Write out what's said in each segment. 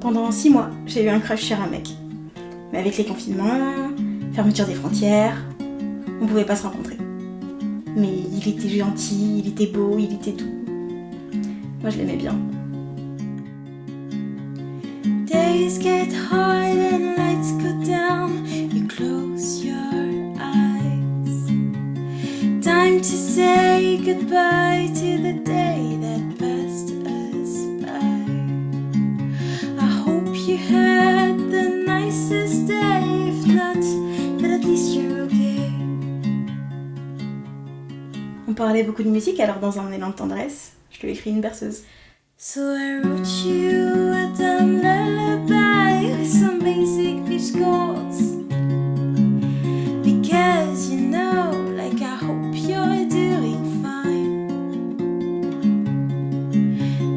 Pendant 6 mois, j'ai eu un crush sur un mec. Mais avec les confinements, fermeture des frontières, on pouvait pas se rencontrer. Mais il était gentil, il était beau, il était doux. Moi je l'aimais bien. Days get hard and lights go down. You close your eyes. Time to say goodbye to the day that passed us by. I hope you had the nicest day, if not, but at least you're okay. On parlait beaucoup de musique, alors dans un élan de tendresse, je lui ai écrit une berceuse. So I wrote you a dumb lullaby with some basic pitch chords. Because you know, like I hope you're doing fine.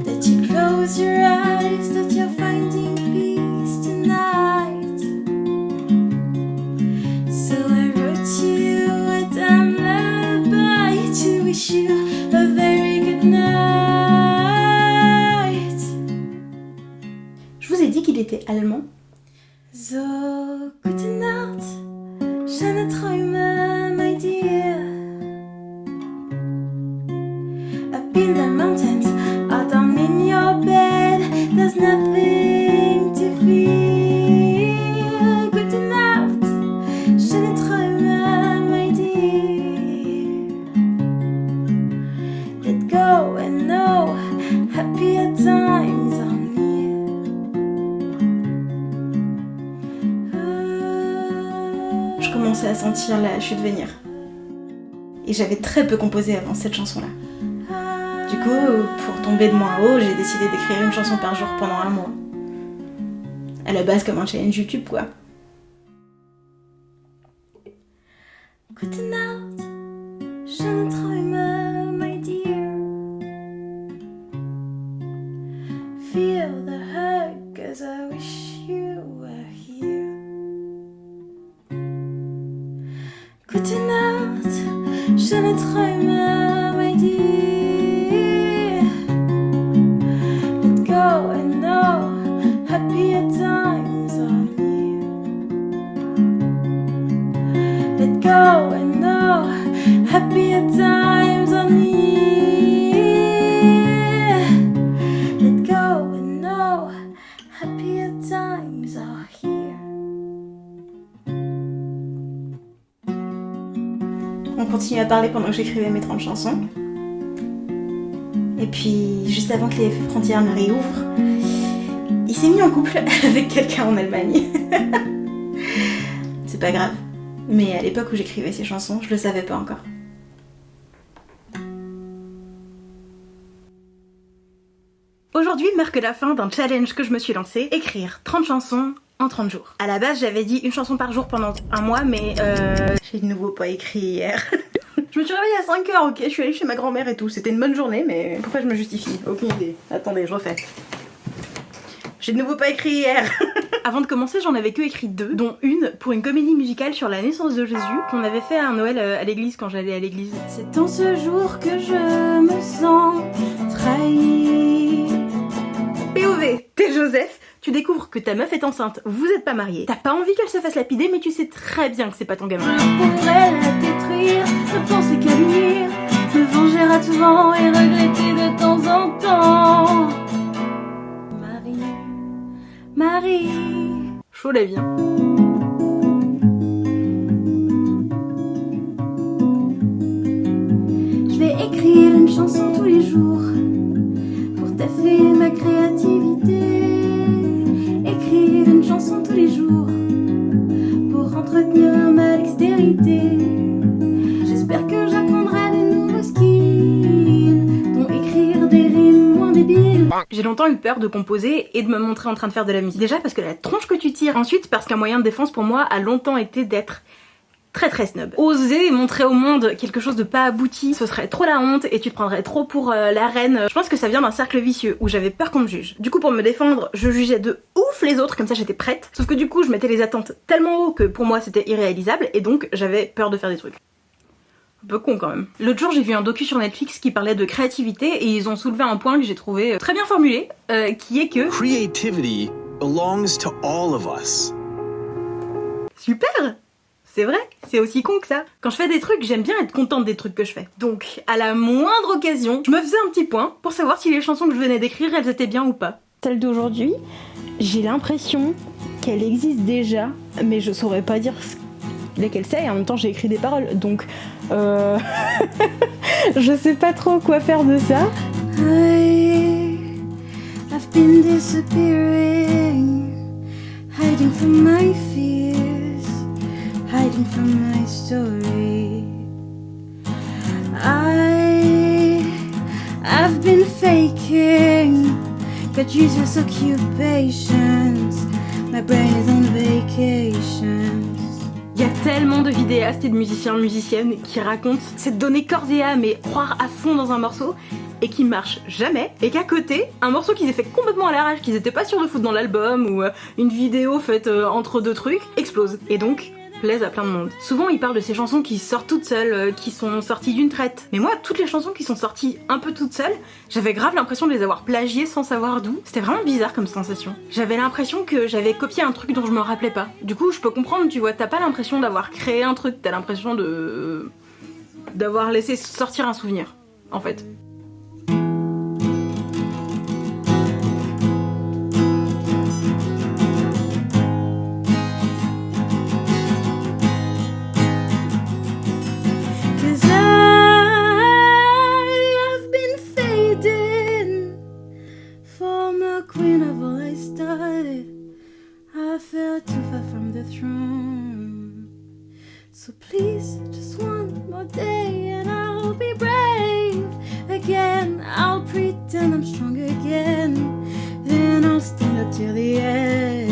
That you close your eyes, that you're finding peace tonight. So I wrote you a dumb lullaby to wish you a very good night. Je vous ai dit qu'il était allemand. So, gute Nacht, schöne Träume, my dear. Up in the mountains, or down in your bed, there's nothing to fear. Gute Nacht, schöne Träume, my dear. Let go and know happier times are near. Je commençais à sentir la chute venir. Et j'avais très peu composé avant cette chanson-là. Du coup, pour tomber de moins haut, j'ai décidé d'écrire une chanson par jour pendant 1 mois. À la base comme un challenge YouTube, quoi. Gute Nacht, schöne Träume, my dear. Feel the hug as I wish you were here. Gute Nacht, schöne Träume, my dear. Let go and know happier times are near. Let go and know happier times are near. Let go and know happier times are here. On continue à parler pendant que j'écrivais mes 30 chansons. Et puis, juste avant que les frontières ne réouvrent, il s'est mis en couple avec quelqu'un en Allemagne. C'est pas grave. Mais à l'époque où j'écrivais ces chansons, je le savais pas encore. Aujourd'hui marque la fin d'un challenge que je me suis lancé, écrire 30 chansons en 30 jours. À la base, j'avais dit une chanson par jour pendant 1 mois, mais j'ai de nouveau pas écrit hier. Je me suis réveillée à 5h, ok, je suis allée chez ma grand-mère et tout. C'était une bonne journée, mais pourquoi je me justifie? Aucune idée. Attendez, je refais. J'ai de nouveau pas écrit hier. Avant de commencer, j'en avais que écrit 2, dont une pour une comédie musicale sur la naissance de Jésus, qu'on avait fait à Noël à l'église quand j'allais à l'église. C'est en ce jour que je me sens trahie. POV, t'es Joseph, tu découvres que ta meuf est enceinte, vous êtes pas mariés, t'as pas envie qu'elle se fasse lapider, mais tu sais très bien que c'est pas ton gamin. Je pourrais la détruire, ne penser qu'à l'unir, me venger à tout vent et regretter de temps en temps. Marie, chaud la vie. Je vais écrire une chanson tous les jours pour taffer ma créativité. Écrire une chanson tous les jours pour entretenir ma dextérité. J'espère que j'apprendrai de nouveaux skills, dont écrire des rimes moins débiles. J'ai longtemps eu peur de composer et de me montrer en train de faire de la musique. Déjà parce que la tronche que tu tires, ensuite parce qu'un moyen de défense pour moi a longtemps été d'être très snob. Oser montrer au monde quelque chose de pas abouti, ce serait trop la honte et tu te prendrais trop pour la reine. Je pense que ça vient d'un cercle vicieux où j'avais peur qu'on me juge. Du coup pour me défendre, je jugeais de ouf les autres, comme ça j'étais prête. Sauf que du coup je mettais les attentes tellement haut que pour moi c'était irréalisable et donc j'avais peur de faire des trucs. Un peu con quand même. L'autre jour j'ai vu un docu sur Netflix qui parlait de créativité et ils ont soulevé un point que j'ai trouvé très bien formulé, qui est que Creativity belongs to all of us. Super! C'est vrai, c'est aussi con que ça. Quand je fais des trucs, j'aime bien être contente des trucs que je fais. Donc, à la moindre occasion, je me faisais un petit point pour savoir si les chansons que je venais d'écrire, elles étaient bien ou pas. Celle d'aujourd'hui, j'ai l'impression qu'elle existe déjà, mais je saurais pas dire lesquelles c'est, et en même temps j'ai écrit des paroles, donc je sais pas trop quoi faire de ça. I've been disappearing, hiding from my fears, hiding from my story. I've been faking, got useless occupations, my brain is on vacations. Il y a tellement de vidéastes et de musiciennes qui racontent cette donnée corps et âme et croire à fond dans un morceau et qui marche jamais, et qu'à côté, un morceau qu'ils aient fait complètement à l'arrache, qu'ils étaient pas sûrs de foutre dans l'album, ou une vidéo faite entre deux trucs, explose. Et donc, plaise à plein de monde. Souvent, ils parlent de ces chansons qui sortent toutes seules, qui sont sorties d'une traite. Mais moi, toutes les chansons qui sont sorties un peu toutes seules, j'avais grave l'impression de les avoir plagiées sans savoir d'où. C'était vraiment bizarre comme sensation. J'avais l'impression que j'avais copié un truc dont je me rappelais pas. Du coup, je peux comprendre, tu vois, t'as pas l'impression d'avoir créé un truc, t'as l'impression d'avoir laissé sortir un souvenir, en fait. So please, just one more day and I'll be brave again. I'll pretend I'm strong again, then I'll stand up till the end.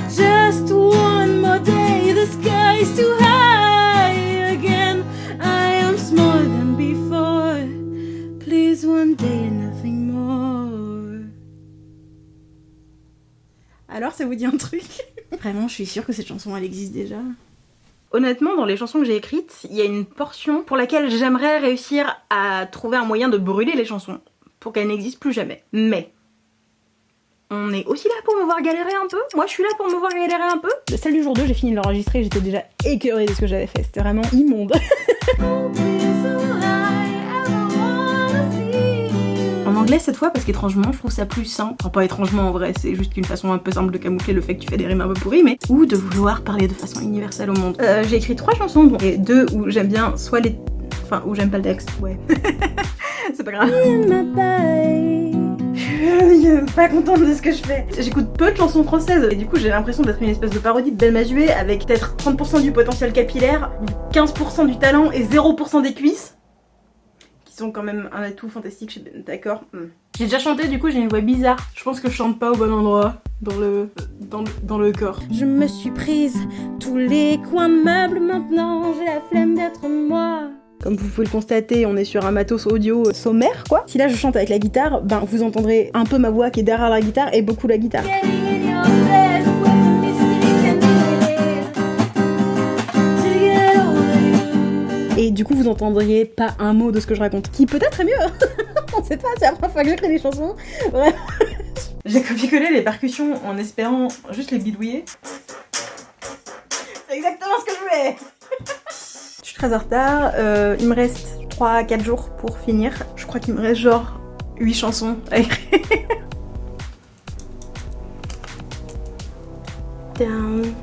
Just one more day, the sky's too high again. I am smaller than before. Please, one day and nothing more. Alors, ça vous dit un truc? Vraiment, je suis sûre que cette chanson, elle existe déjà. Honnêtement, dans les chansons que j'ai écrites, il y a une portion pour laquelle j'aimerais réussir à trouver un moyen de brûler les chansons, pour qu'elles n'existent plus jamais. Mais on est aussi là pour me voir galérer un peu. Moi, je suis là pour me voir galérer un peu. Celle du jour 2, j'ai fini de l'enregistrer, j'étais déjà écœurée de ce que j'avais fait. C'était vraiment immonde. En anglais cette fois, parce qu'étrangement je trouve ça plus simple. Enfin, pas étrangement en vrai, c'est juste une façon un peu simple de camoufler le fait que tu fais des rimes un peu pourries, mais ou de vouloir parler de façon universelle au monde. J'ai écrit 3 chansons, dont et 2 où j'aime bien soit les... Enfin, où j'aime pas le texte, ouais. C'est pas grave. Je suis pas contente de ce que je fais. J'écoute peu de chansons françaises et du coup j'ai l'impression d'être une espèce de parodie de Belle Mazué avec peut-être 30% du potentiel capillaire, 15% du talent et 0% des cuisses. Sont quand même un atout fantastique, je suis d'accord. J'ai déjà chanté, du coup j'ai une voix bizarre. Je pense que je chante pas au bon endroit, dans le corps. Je me suis prise tous les coins meubles maintenant, j'ai la flemme d'être moi. Comme vous pouvez le constater, on est sur un matos audio sommaire, quoi. Si là je chante avec la guitare, ben vous entendrez un peu ma voix qui est derrière la guitare et beaucoup la guitare. Et du coup vous entendriez pas un mot de ce que je raconte. Qui peut-être est mieux. On sait pas, c'est la première fois que j'écris des chansons. Bref. J'ai copié-collé les percussions en espérant juste les bidouiller. C'est exactement ce que je voulais. Je suis très en retard, il me reste 3-4 jours pour finir. Je crois qu'il me reste genre 8 chansons à écrire. Down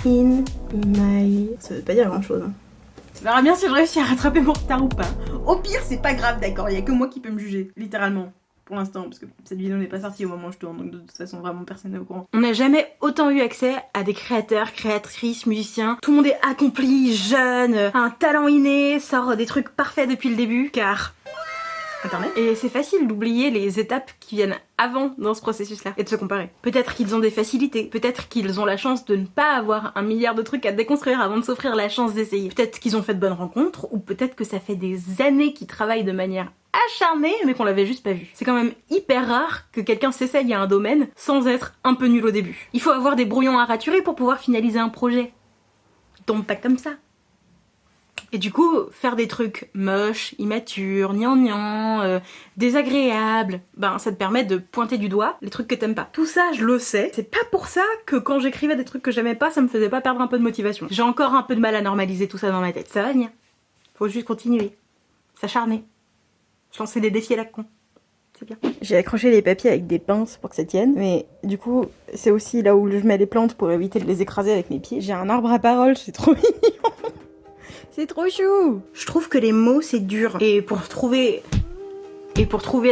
in my... Ça veut pas dire grand chose. Hein. On verra bien si je réussis à rattraper mon retard ou pas. Au pire, c'est pas grave, d'accord, il y a que moi qui peux me juger, littéralement. Pour l'instant, parce que cette vidéo n'est pas sortie au moment où je tourne, donc de toute façon, vraiment personne n'est au courant. On n'a jamais autant eu accès à des créateurs, créatrices, musiciens. Tout le monde est accompli, jeune, a un talent inné, sort des trucs parfaits depuis le début, car... Internet. Et c'est facile d'oublier les étapes qui viennent avant dans ce processus-là et de se comparer. Peut-être qu'ils ont des facilités, peut-être qu'ils ont la chance de ne pas avoir un milliard de trucs à déconstruire avant de s'offrir la chance d'essayer. Peut-être qu'ils ont fait de bonnes rencontres, ou peut-être que ça fait des années qu'ils travaillent de manière acharnée mais qu'on l'avait juste pas vu. C'est quand même hyper rare que quelqu'un s'essaye à un domaine sans être un peu nul au début. Il faut avoir des brouillons à raturer pour pouvoir finaliser un projet. Il tombe pas comme ça. Et du coup, faire des trucs moches, immatures, gnangnang, désagréables, ben ça te permet de pointer du doigt les trucs que t'aimes pas. Tout ça, je le sais. C'est pas pour ça que quand j'écrivais des trucs que j'aimais pas, ça me faisait pas perdre un peu de motivation. J'ai encore un peu de mal à normaliser tout ça dans ma tête. Ça va venir. Faut juste continuer. S'acharner. Se lancer des défis à la con. C'est bien. J'ai accroché les papiers avec des pinces pour que ça tienne, mais du coup, c'est aussi là où je mets les plantes pour éviter de les écraser avec mes pieds. J'ai un arbre à parole, c'est trop mignon. C'est trop chou. Je trouve que les mots, c'est dur. Et pour trouver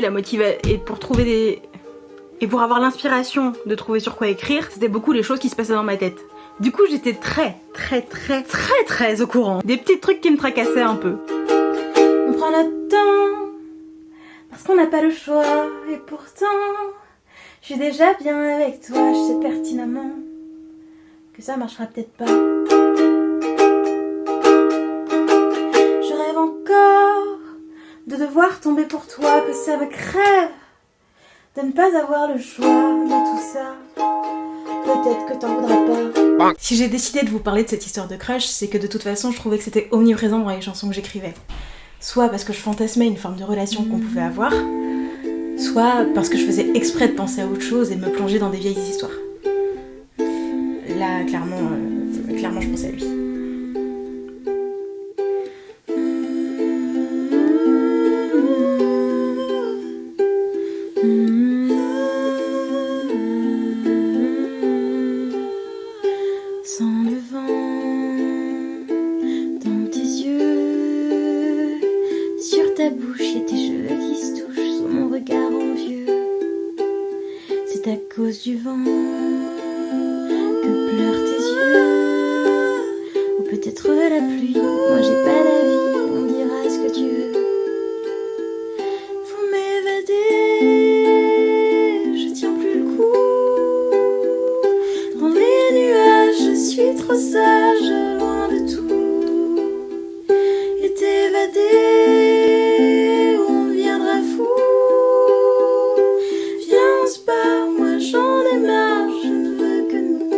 la motivation, et pour avoir l'inspiration de trouver sur quoi écrire, c'était beaucoup les choses qui se passaient dans ma tête. Du coup, j'étais très au courant des petits trucs qui me tracassaient un peu. On prend notre temps parce qu'on n'a pas le choix, et pourtant je suis déjà bien avec toi. Je sais pertinemment que ça marchera peut-être pas. Je rêve encore de devoir tomber pour toi, que ça me crève de ne pas avoir le choix. Mais tout ça, peut-être que t'en voudras pas. Si j'ai décidé de vous parler de cette histoire de crush, c'est que de toute façon je trouvais que c'était omniprésent dans les chansons que j'écrivais. Soit parce que je fantasmais une forme de relation qu'on pouvait avoir, soit parce que je faisais exprès de penser à autre chose et de me plonger dans des vieilles histoires. Là, clairement, je pensais à lui. Sans le vent dans tes yeux, sur ta bouche y'a tes cheveux qui se touchent sous mon regard envieux. C'est à cause du vent que pleurent tes yeux, ou peut-être la pluie. Moi j'ai pas d'avis, on dira ce que tu veux. Faut m'évader, je tiens plus le coup. Dans les nuages, je suis trop sage, loin de tout. Et t'évader, on deviendra fou. Viens, on se barre, moi j'en ai marre, je ne veux que nous.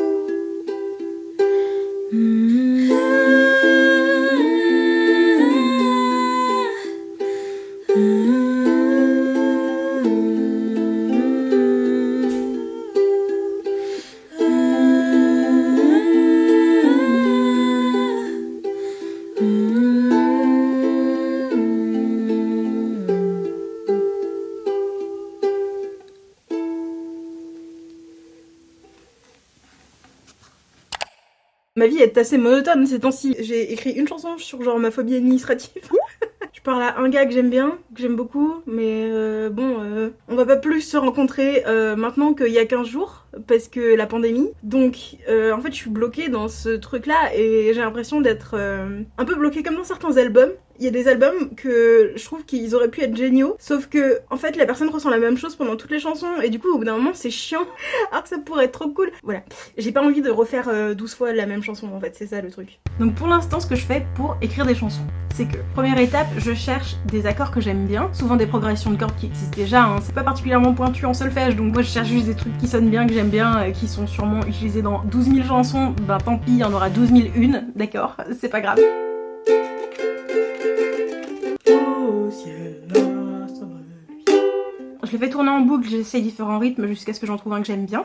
Ma vie est assez monotone ces temps-ci. J'ai écrit une chanson sur genre ma phobie administrative. Je parle à un gars que j'aime bien, que j'aime beaucoup, mais on va pas plus se rencontrer maintenant qu'il y a 15 jours, parce que la pandémie. Donc en fait je suis bloquée dans ce truc-là et j'ai l'impression d'être un peu bloquée comme dans certains albums. Il y a des albums que je trouve qu'ils auraient pu être géniaux, sauf que en fait la personne ressent la même chose pendant toutes les chansons et du coup au bout d'un moment c'est chiant, alors que ça pourrait être trop cool. Voilà, j'ai pas envie de refaire 12 fois la même chanson en fait, c'est ça le truc. Donc pour l'instant ce que je fais pour écrire des chansons, c'est que première étape, je cherche des accords que j'aime bien, souvent des progressions de cordes qui existent déjà, hein. C'est pas particulièrement pointu en solfège, donc moi je cherche juste des trucs qui sonnent bien, que j'aime bien, qui sont sûrement utilisés dans 12 000 chansons, bah tant pis, il y en aura 12 001, d'accord, c'est pas grave. Je les fais tourner en boucle, j'essaie différents rythmes jusqu'à ce que j'en trouve un que j'aime bien.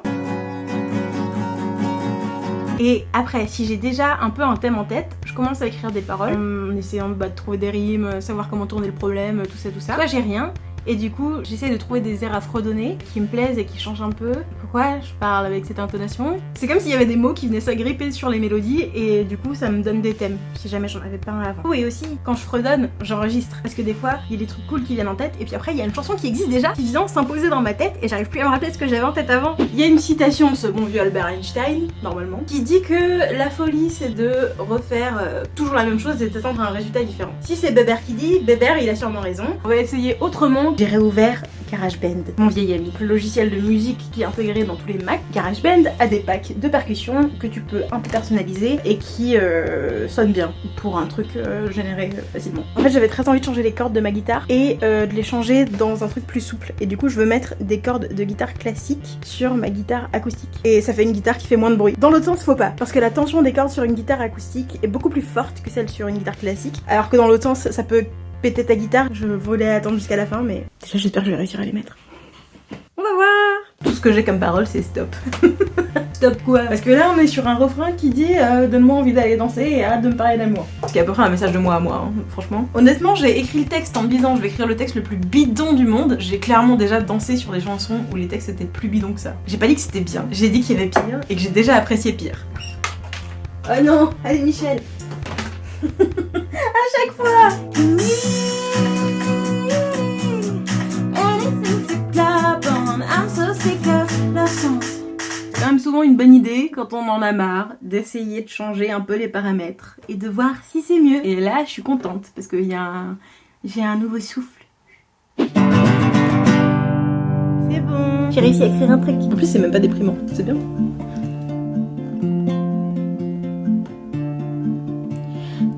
Et après, si j'ai déjà un peu un thème en tête, je commence à écrire des paroles, en essayant de trouver des rimes, savoir comment tourner le problème, tout ça. Soit j'ai rien, et du coup j'essaie de trouver des airs à fredonner qui me plaisent et qui changent un peu. Pourquoi je parle avec cette intonation? C'est comme s'il y avait des mots qui venaient s'agripper sur les mélodies et du coup ça me donne des thèmes, si jamais j'en avais pas un avant. Et aussi, quand je fredonne, j'enregistre, parce que des fois il y a des trucs cool qui viennent en tête et puis après il y a une chanson qui existe déjà, qui vient s'imposer dans ma tête et j'arrive plus à me rappeler ce que j'avais en tête avant. Il y a une citation de ce bon vieux Albert Einstein, normalement, qui dit que la folie c'est de refaire toujours la même chose et d'attendre un résultat différent. Si c'est Bébert qui dit, Bébert il a sûrement raison. On va essayer autrement. J'ai réouvert GarageBand, mon vieil ami. Le logiciel de musique qui est intégré dans tous les Mac. GarageBand a des packs de percussion que tu peux un peu personnaliser et qui sonnent bien pour un truc généré facilement. En fait, j'avais très envie de changer les cordes de ma guitare et de les changer dans un truc plus souple. Et du coup, je veux mettre des cordes de guitare classique sur ma guitare acoustique. Et ça fait une guitare qui fait moins de bruit. Dans l'autre sens, faut pas, parce que la tension des cordes sur une guitare acoustique est beaucoup plus forte que celle sur une guitare classique. Alors que dans l'autre sens, ça peut péter ta guitare. Je voulais attendre jusqu'à la fin, mais déjà j'espère que je vais réussir à les mettre. On va voir. Tout ce que j'ai comme parole, c'est stop. Stop quoi? Parce que là, on est sur un refrain qui dit donne-moi envie d'aller danser et arrête de me parler d'amour. Ce qui est à peu près un message de moi à moi, hein, franchement. Honnêtement, j'ai écrit le texte en me disant je vais écrire le texte le plus bidon du monde. J'ai clairement déjà dansé sur des chansons où les textes étaient plus bidons que ça. J'ai pas dit que c'était bien, j'ai dit qu'il y avait pire et que j'ai déjà apprécié pire. Oh non, allez Michel. À chaque fois. C'est quand même souvent une bonne idée quand on en a marre d'essayer de changer un peu les paramètres et de voir si c'est mieux. Et là, je suis contente parce que j'ai un nouveau souffle. C'est bon. J'ai réussi à écrire un truc. En plus, c'est même pas déprimant. C'est bien.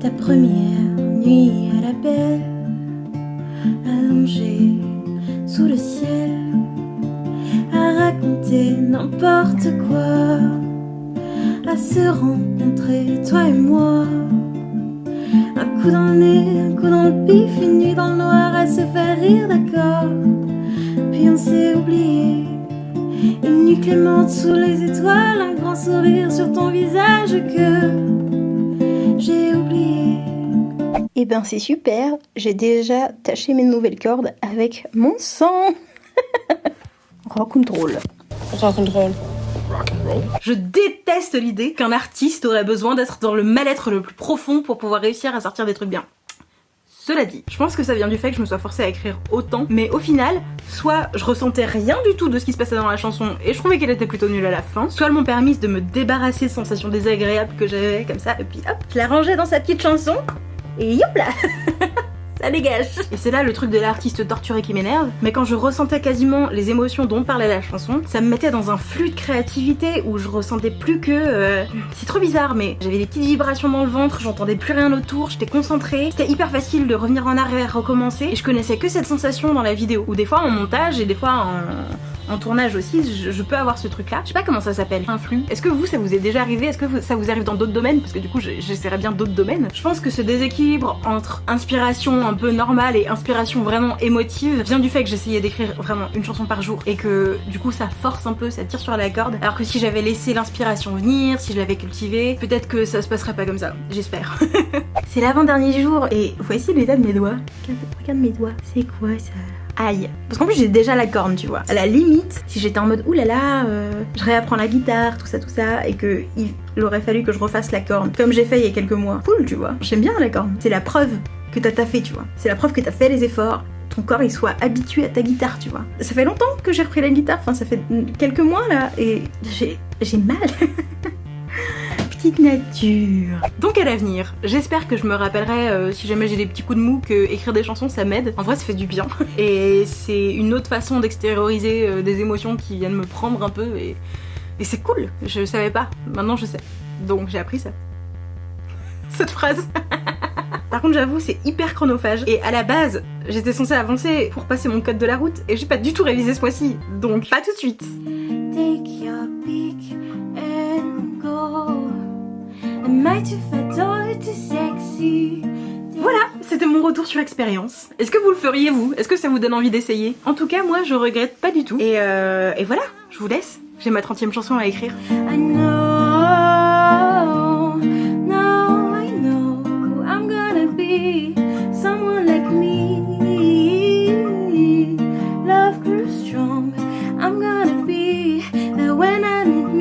Ta première nuit à la baie, allongée sous le ciel, à raconter n'importe quoi, à se rencontrer, toi et moi. Un coup dans le nez, un coup dans le pif, une nuit dans le noir, à se faire rire, d'accord. Puis on s'est oublié, une nuit clémente sous les étoiles, un grand sourire sur ton visage que j'ai oublié. Et ben c'est super, j'ai déjà taché mes nouvelles cordes avec mon sang. Rock'n'roll. Rock'n'roll. Je déteste l'idée qu'un artiste aurait besoin d'être dans le mal-être le plus profond pour pouvoir réussir à sortir des trucs bien. Cela dit, je pense que ça vient du fait que je me sois forcée à écrire autant, mais au final, soit je ressentais rien du tout de ce qui se passait dans la chanson et je trouvais qu'elle était plutôt nulle à la fin, soit elles m'ont permis de me débarrasser de sensations désagréables que j'avais comme ça, et puis hop, je la rangeais dans sa petite chanson, et hop là. Ça dégage. Et c'est là le truc de l'artiste torturé qui m'énerve, mais quand je ressentais quasiment les émotions dont parlait la chanson, ça me mettait dans un flux de créativité où je ressentais plus que... C'est trop bizarre, mais j'avais des petites vibrations dans le ventre, j'entendais plus rien autour, j'étais concentrée, c'était hyper facile de revenir en arrière, recommencer, et je connaissais que cette sensation dans la vidéo, ou des fois en montage, et des fois en tournage aussi, je peux avoir ce truc là. Je sais pas comment ça s'appelle, un flux. Est-ce que vous, ça vous est déjà arrivé? Est-ce que ça vous arrive dans d'autres domaines? Parce que du coup, j'essaierai bien d'autres domaines. Je pense que ce déséquilibre entre inspiration un peu normale et inspiration vraiment émotive vient du fait que j'essayais d'écrire vraiment une chanson par jour et que du coup ça force un peu, ça tire sur la corde. Alors que si j'avais laissé l'inspiration venir, si je l'avais cultivée, peut-être que ça se passerait pas comme ça. J'espère. C'est l'avant-dernier jour et voici l'état de mes doigts. Regarde mes doigts. C'est quoi ça? Aïe. Parce qu'en plus j'ai déjà la corne, tu vois. À la limite, si j'étais en mode oulala, je réapprends la guitare, tout ça, et que il aurait fallu que je refasse la corne, comme j'ai fait il y a quelques mois. Cool, tu vois. J'aime bien la corne. C'est la preuve que t'as taffé, tu vois. C'est la preuve que t'as fait les efforts. Ton corps il soit habitué à ta guitare, tu vois. Ça fait longtemps que j'ai repris la guitare, enfin ça fait quelques mois là, et j'ai mal. Petite nature. Donc à l'avenir, j'espère que je me rappellerai si jamais j'ai des petits coups de mou que écrire des chansons ça m'aide. En vrai ça fait du bien. Et c'est une autre façon d'extérioriser des émotions qui viennent me prendre un peu et c'est cool. Je savais pas, maintenant je sais. Donc j'ai appris ça. Cette phrase. Par contre j'avoue c'est hyper chronophage et à la base j'étais censée avancer pour passer mon code de la route et j'ai pas du tout révisé ce mois-ci. Donc pas tout de suite. Take your pick and go. Am I too fat or too sexy? Voilà, c'était mon retour sur expérience. Est-ce que vous le feriez vous? Est-ce que ça vous donne envie d'essayer? En tout cas moi je regrette pas du tout. Et voilà, je vous laisse. J'ai ma 30e chanson à écrire. I know, now I know I'm gonna be someone like me. Love grew strong. I'm gonna be there when I meet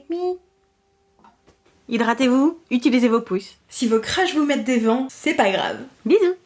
me. Hydratez-vous, utilisez vos pouces. Si vos crashs vous mettent des vents, c'est pas grave. Bisous.